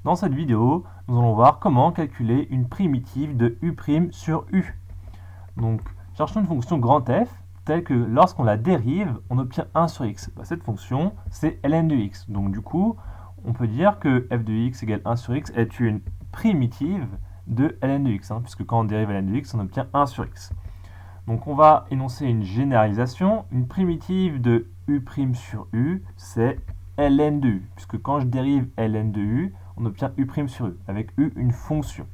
Dans cette vidéo, nous allons voir comment calculer une primitive de u' sur u. Donc, cherchons une fonction grand F, telle que lorsqu'on la dérive, on obtient 1 sur x. Cette fonction, c'est ln de x. Donc du coup, on peut dire que f de x égale 1 sur x est une primitive de ln de x, puisque quand on dérive ln de x, on obtient 1 sur x. Donc on va énoncer une généralisation. Une primitive de u' sur u, c'est ln de u, puisque quand je dérive ln de u, on obtient u' sur u, avec u une fonction.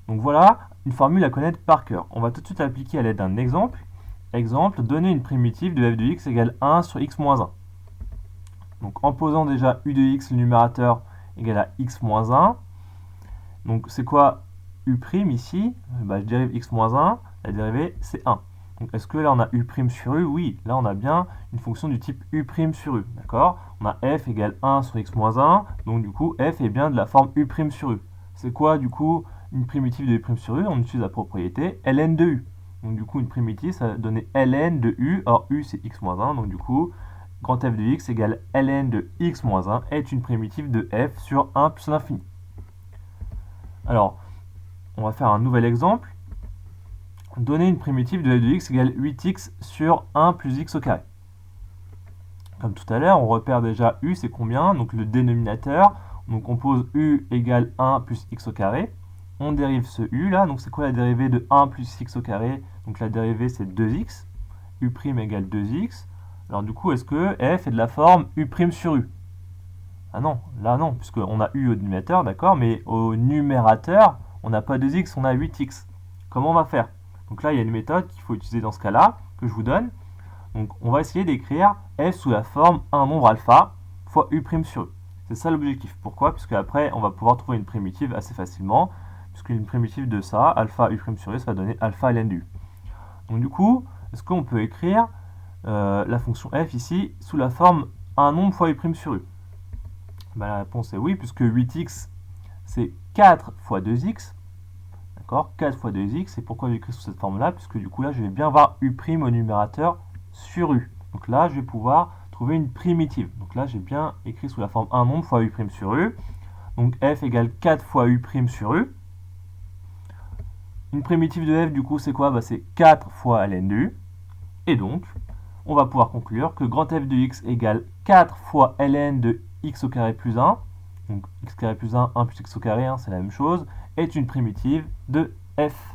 Donc voilà une formule à connaître par cœur. On va tout de suite l'appliquer à l'aide d'un exemple. Exemple, donner une primitive de f de x égale 1 sur x moins 1. Donc en posant déjà u de x, le numérateur, égale à x moins 1. Donc c'est quoi u' ici? Je dérive x moins 1, la dérivée c'est 1. Donc est-ce que là on a u' sur u? Oui, là on a bien une fonction du type u' sur u. D'accord? On a f égale 1 sur x moins 1, donc du coup f est bien de la forme u' sur u. C'est quoi du coup une primitive de u' sur u? On utilise la propriété ln de u. Donc du coup une primitive ça va donner ln de u, or u c'est x moins 1, donc du coup grand f de x égale ln de x moins 1 est une primitive de f sur 1 plus l'infini. Alors, on va faire un nouvel exemple. Donner une primitive de f de x égale 8x sur 1 plus x au carré. Comme tout à l'heure, on repère déjà u, c'est combien? Donc le dénominateur, on compose u égale 1 plus x au carré. On dérive ce u là, donc c'est quoi la dérivée de 1 plus x au carré? Donc la dérivée c'est 2x, u' égale 2x. Alors du coup, est-ce que f est de la forme u' sur u? Ah non, là non, puisqu'on a u au dénominateur, d'accord, mais au numérateur, on n'a pas 2x, on a 8x. Comment on va faire? Donc là, il y a une méthode qu'il faut utiliser dans ce cas-là, que je vous donne. Donc on va essayer d'écrire f sous la forme un nombre alpha fois u' sur u. C'est ça l'objectif. Pourquoi? Puisque après, on va pouvoir trouver une primitive assez facilement, puisqu'une primitive de ça, alpha u' sur u, ça va donner alpha ln de u. Donc du coup, est-ce qu'on peut écrire la fonction f ici sous la forme un nombre fois u' sur u? La réponse est oui, puisque 8x, c'est 4 fois 2x. D'accord? 4 fois 2x, et pourquoi j'écris sous cette forme-là? Puisque du coup, là, je vais bien avoir u' au numérateur sur u. Donc là, je vais pouvoir trouver une primitive. Donc là, j'ai bien écrit sous la forme un nombre fois u' sur u. Donc f égale 4 fois u' sur u. Une primitive de f, du coup, c'est quoi? C'est 4 fois ln de u. Et donc, on va pouvoir conclure que grand f de x égale 4 fois ln de x au carré plus 1, donc x carré plus 1, 1 plus x au carré, c'est la même chose, est une primitive de f.